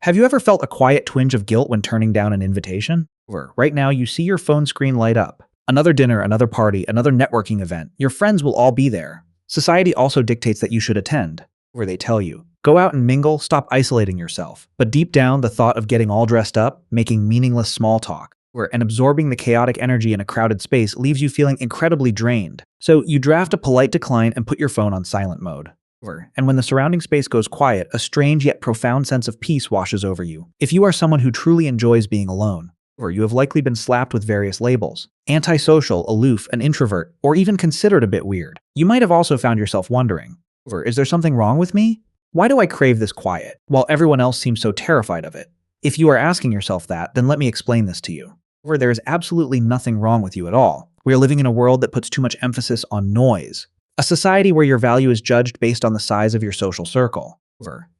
Have you ever felt a quiet twinge of guilt when turning down an invitation? Or right now you see your phone screen light up. Another dinner, another party, another networking event. Your friends will all be there. Society also dictates that you should attend, where they tell you, go out and mingle, stop isolating yourself. But deep down, the thought of getting all dressed up, making meaningless small talk, and absorbing the chaotic energy in a crowded space leaves you feeling incredibly drained. So you draft a polite decline and put your phone on silent mode. And when the surrounding space goes quiet, a strange yet profound sense of peace washes over you. If you are someone who truly enjoys being alone, you have likely been slapped with various labels: antisocial, aloof, an introvert, or even considered a bit weird. You might have also found yourself wondering, is there something wrong with me? Why do I crave this quiet, while everyone else seems so terrified of it? If you are asking yourself that, then let me explain this to you. There is absolutely nothing wrong with you at all. We are living in a world that puts too much emphasis on noise. A society where your value is judged based on the size of your social circle,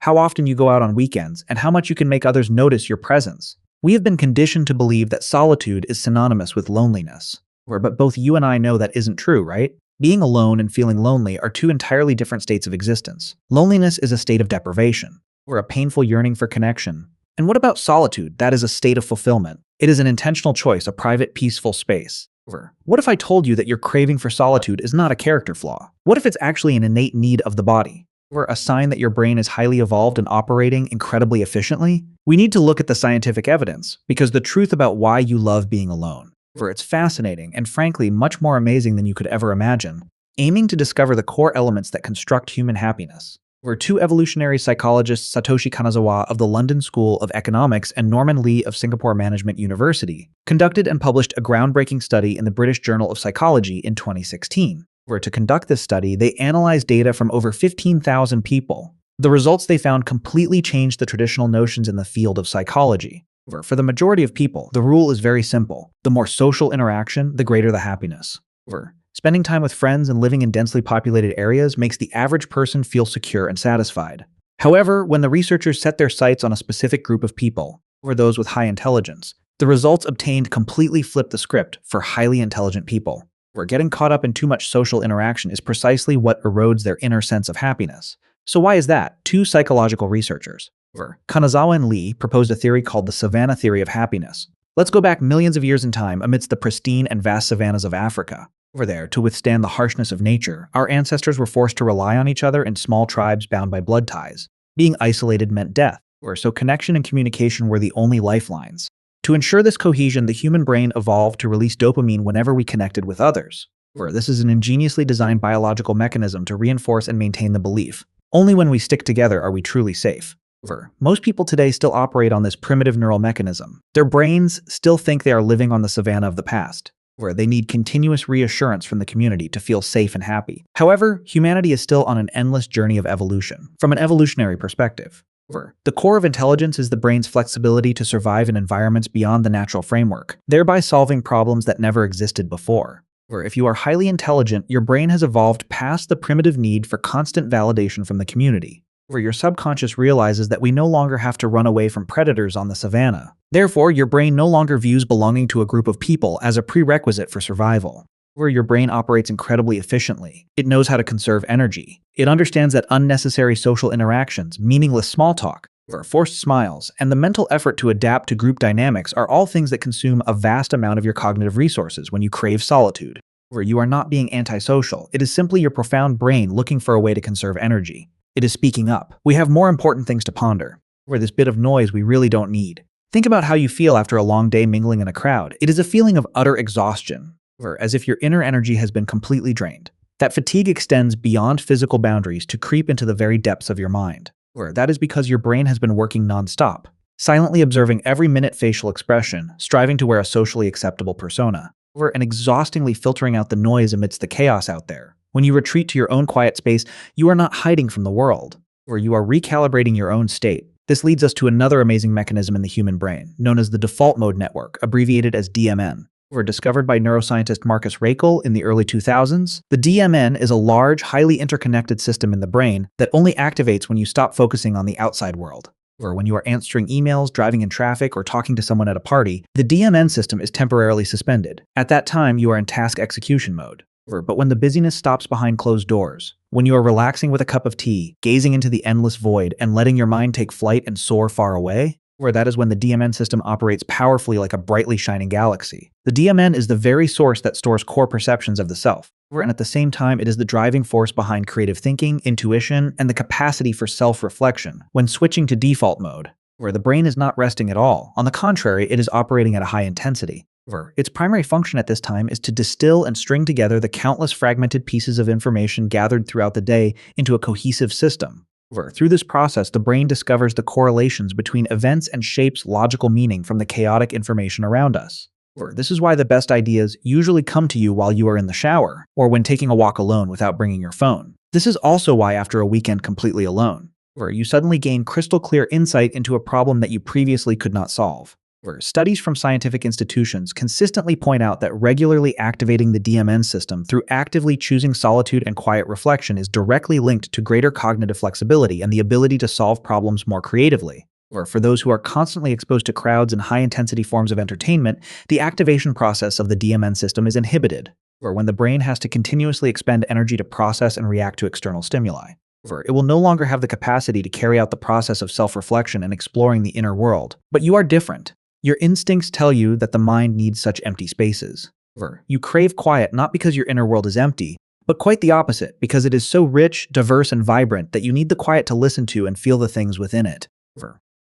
how often you go out on weekends, and how much you can make others notice your presence. We have been conditioned to believe that solitude is synonymous with loneliness. But both you and I know that isn't true, right? Being alone and feeling lonely are two entirely different states of existence. Loneliness is a state of deprivation, a painful yearning for connection. And what about solitude? That is a state of fulfillment. It is an intentional choice, a private, peaceful space. What if I told you that your craving for solitude is not a character flaw? What if it's actually an innate need of the body? A sign that your brain is highly evolved and operating incredibly efficiently? We need to look at the scientific evidence, because the truth about why you love being alone, it's fascinating and frankly much more amazing than you could ever imagine. Aiming to discover the core elements that construct human happiness, two evolutionary psychologists, Satoshi Kanazawa of the London School of Economics and Norman Lee of Singapore Management University, conducted and published a groundbreaking study in the British Journal of Psychology in 2016. To conduct this study, they analyzed data from over 15,000 people. The results they found completely changed the traditional notions in the field of psychology. For the majority of people, the rule is very simple. The more social interaction, the greater the happiness. Spending time with friends and living in densely populated areas makes the average person feel secure and satisfied. However, when the researchers set their sights on a specific group of people, those with high intelligence, the results obtained completely flipped the script for highly intelligent people. Getting caught up in too much social interaction is precisely what erodes their inner sense of happiness. So why is that? Two psychological researchers, Kanazawa and Lee, proposed a theory called the Savanna Theory of Happiness. Let's go back millions of years in time amidst the pristine and vast savannas of Africa. To withstand the harshness of nature, our ancestors were forced to rely on each other in small tribes bound by blood ties. Being isolated meant death, so connection and communication were the only lifelines. To ensure this cohesion, the human brain evolved to release dopamine whenever we connected with others. This is an ingeniously designed biological mechanism to reinforce and maintain the belief. Only when we stick together are we truly safe. Most people today still operate on this primitive neural mechanism. Their brains still think they are living on the savannah of the past, they need continuous reassurance from the community to feel safe and happy. However, humanity is still on an endless journey of evolution. From an evolutionary perspective, the core of intelligence is the brain's flexibility to survive in environments beyond the natural framework, thereby solving problems that never existed before. If you are highly intelligent, your brain has evolved past the primitive need for constant validation from the community. Your subconscious realizes that we no longer have to run away from predators on the savannah. Therefore, your brain no longer views belonging to a group of people as a prerequisite for survival. Your brain operates incredibly efficiently. It knows how to conserve energy. It understands that unnecessary social interactions, meaningless small talk, forced smiles, and the mental effort to adapt to group dynamics are all things that consume a vast amount of your cognitive resources when you crave solitude. You are not being antisocial. It is simply your profound brain looking for a way to conserve energy. It is speaking up. We have more important things to ponder. This bit of noise we really don't need. Think about how you feel after a long day mingling in a crowd. It is a feeling of utter exhaustion, as if your inner energy has been completely drained. That fatigue extends beyond physical boundaries to creep into the very depths of your mind. That is because your brain has been working nonstop, silently observing every minute facial expression, striving to wear a socially acceptable persona, and exhaustingly filtering out the noise amidst the chaos out there. When you retreat to your own quiet space, you are not hiding from the world, you are recalibrating your own state. This leads us to another amazing mechanism in the human brain, known as the default mode network, abbreviated as DMN. Discovered by neuroscientist Marcus Raichle in the early 2000s, the DMN is a large, highly interconnected system in the brain that only activates when you stop focusing on the outside world. When you are answering emails, driving in traffic, or talking to someone at a party, the DMN system is temporarily suspended. At that time, you are in task execution mode. But when the busyness stops behind closed doors, When you are relaxing with a cup of tea, gazing into the endless void, and letting your mind take flight and soar far away, where that is when the DMN system operates powerfully like a brightly shining galaxy. The DMN is the very source that stores core perceptions of the self, and at the same time it is the driving force behind creative thinking, intuition, and the capacity for self-reflection. When switching to default mode, where the brain is not resting at all, on the contrary, it is operating at a high intensity. Its primary function at this time is to distill and string together the countless fragmented pieces of information gathered throughout the day into a cohesive system. Through this process, the brain discovers the correlations between events and shapes logical meaning from the chaotic information around us. This is why the best ideas usually come to you while you are in the shower, or when taking a walk alone without bringing your phone. This is also why after a weekend completely alone, you suddenly gain crystal clear insight into a problem that you previously could not solve. Studies from scientific institutions consistently point out that regularly activating the DMN system through actively choosing solitude and quiet reflection is directly linked to greater cognitive flexibility and the ability to solve problems more creatively. For those who are constantly exposed to crowds and high-intensity forms of entertainment, the activation process of the DMN system is inhibited, when the brain has to continuously expend energy to process and react to external stimuli. It will no longer have the capacity to carry out the process of self-reflection and exploring the inner world. But you are different. Your instincts tell you that the mind needs such empty spaces. You crave quiet not because your inner world is empty, but quite the opposite, because it is so rich, diverse, and vibrant that you need the quiet to listen to and feel the things within it.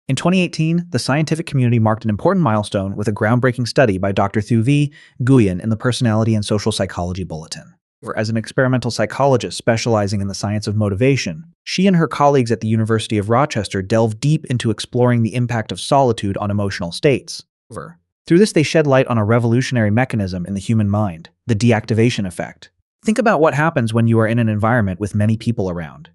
In 2018, the scientific community marked an important milestone with a groundbreaking study by Dr. Thu-V Nguyen in the Personality and Social Psychology Bulletin. As an experimental psychologist specializing in the science of motivation, she and her colleagues at the University of Rochester delved deep into exploring the impact of solitude on emotional states. Through this, they shed light on a revolutionary mechanism in the human mind, the deactivation effect. Think about what happens when you are in an environment with many people around.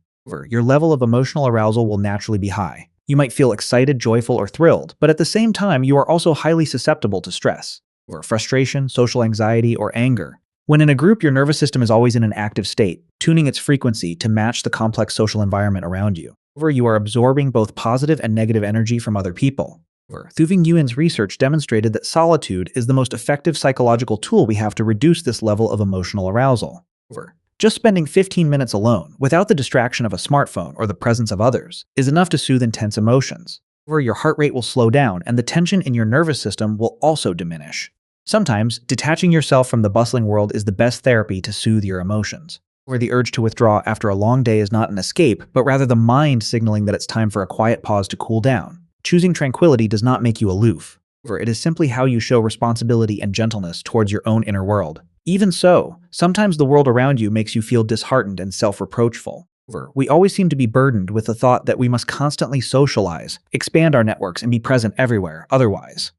Your level of emotional arousal will naturally be high. You might feel excited, joyful, or thrilled, but at the same time, you are also highly susceptible to stress, frustration, social anxiety, or anger. When in a group, your nervous system is always in an active state, tuning its frequency to match the complex social environment around you. You are absorbing both positive and negative energy from other people. Thu-V Nguyen's research demonstrated that solitude is the most effective psychological tool we have to reduce this level of emotional arousal. Just spending 15 minutes alone, without the distraction of a smartphone or the presence of others, is enough to soothe intense emotions. Your heart rate will slow down and the tension in your nervous system will also diminish. Sometimes, detaching yourself from the bustling world is the best therapy to soothe your emotions. The urge to withdraw after a long day is not an escape, but rather the mind signaling that it's time for a quiet pause to cool down. Choosing tranquility does not make you aloof. It is simply how you show responsibility and gentleness towards your own inner world. Even so, sometimes the world around you makes you feel disheartened and self-reproachful. We always seem to be burdened with the thought that we must constantly socialize, expand our networks, and be present everywhere, otherwise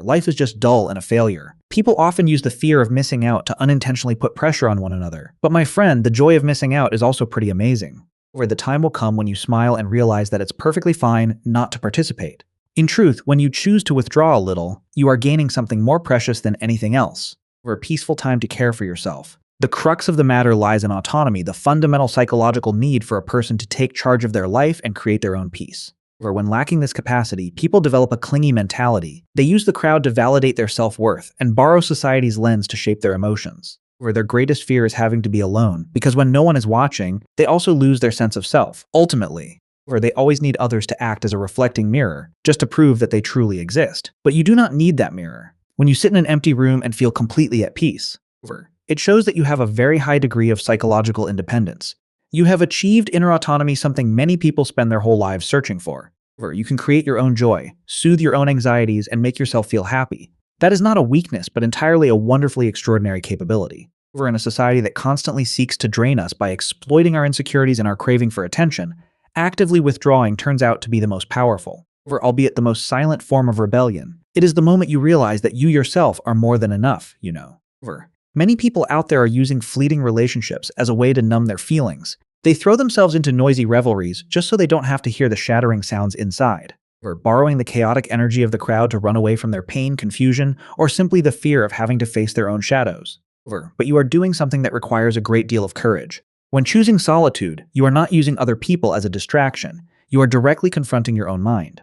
life is just dull and a failure. People often use the fear of missing out to unintentionally put pressure on one another. But my friend, the joy of missing out is also pretty amazing. The time will come when you smile and realize that it's perfectly fine not to participate. In truth, when you choose to withdraw a little, you are gaining something more precious than anything else. A peaceful time to care for yourself. The crux of the matter lies in autonomy, the fundamental psychological need for a person to take charge of their life and create their own peace. When lacking this capacity, people develop a clingy mentality. They use the crowd to validate their self-worth and borrow society's lens to shape their emotions. Their greatest fear is having to be alone, because when no one is watching, they also lose their sense of self. Ultimately, they always need others to act as a reflecting mirror, just to prove that they truly exist. But you do not need that mirror. When you sit in an empty room and feel completely at peace, it shows that you have a very high degree of psychological independence. You have achieved inner autonomy, something many people spend their whole lives searching for. You can create your own joy, soothe your own anxieties, and make yourself feel happy. That is not a weakness, but entirely a wonderfully extraordinary capability. In a society that constantly seeks to drain us by exploiting our insecurities and our craving for attention, actively withdrawing turns out to be the most powerful, albeit the most silent form of rebellion. It is the moment you realize that you yourself are more than enough, Many people out there are using fleeting relationships as a way to numb their feelings. They throw themselves into noisy revelries just so they don't have to hear the shattering sounds inside. Borrowing the chaotic energy of the crowd to run away from their pain, confusion, or simply the fear of having to face their own shadows. But you are doing something that requires a great deal of courage. When choosing solitude, you are not using other people as a distraction. You are directly confronting your own mind.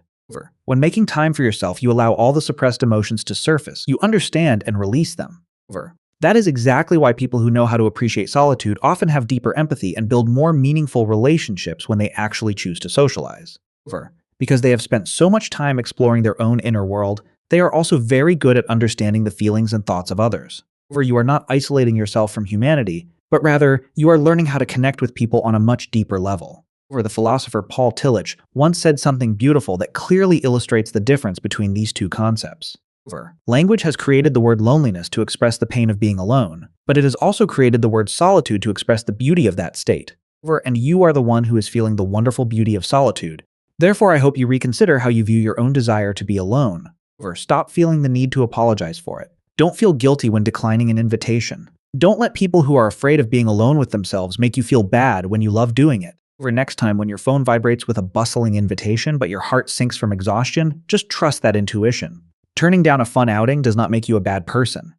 When making time for yourself, you allow all the suppressed emotions to surface. You understand and release them. That is exactly why people who know how to appreciate solitude often have deeper empathy and build more meaningful relationships when they actually choose to socialize. However, because they have spent so much time exploring their own inner world, they are also very good at understanding the feelings and thoughts of others. However, you are not isolating yourself from humanity, but rather, you are learning how to connect with people on a much deeper level. The philosopher Paul Tillich once said something beautiful that clearly illustrates the difference between these two concepts. Language has created the word loneliness to express the pain of being alone, but it has also created the word solitude to express the beauty of that state. And you are the one who is feeling the wonderful beauty of solitude. Therefore, I hope you reconsider how you view your own desire to be alone. Stop feeling the need to apologize for it. Don't feel guilty when declining an invitation. Don't let people who are afraid of being alone with themselves make you feel bad when you love doing it. Next time when your phone vibrates with a bustling invitation but your heart sinks from exhaustion, just trust that intuition. Turning down a fun outing does not make you a bad person.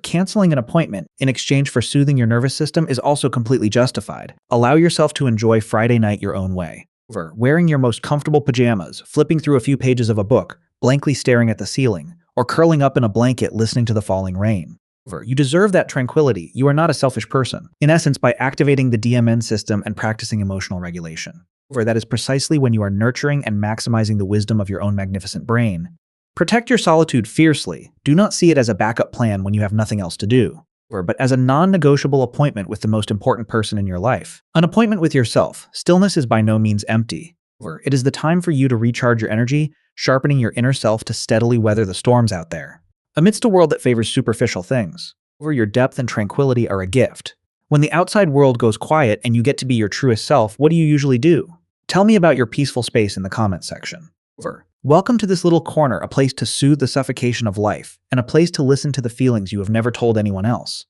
Canceling an appointment in exchange for soothing your nervous system is also completely justified. Allow yourself to enjoy Friday night your own way. Wearing your most comfortable pajamas, flipping through a few pages of a book, blankly staring at the ceiling, or curling up in a blanket listening to the falling rain. You deserve that tranquility. You are not a selfish person. In essence, by activating the DMN system and practicing emotional regulation. That is precisely when you are nurturing and maximizing the wisdom of your own magnificent brain. Protect your solitude fiercely. Do not see it as a backup plan when you have nothing else to do, but as a non-negotiable appointment with the most important person in your life. An appointment with yourself. Stillness is by no means empty. It is the time for you to recharge your energy, sharpening your inner self to steadily weather the storms out there. Amidst a world that favors superficial things, your depth and tranquility are a gift. When the outside world goes quiet and you get to be your truest self, what do you usually do? Tell me about your peaceful space in the comment section. Welcome to this little corner, a place to soothe the suffocation of life, and a place to listen to the feelings you have never told anyone else.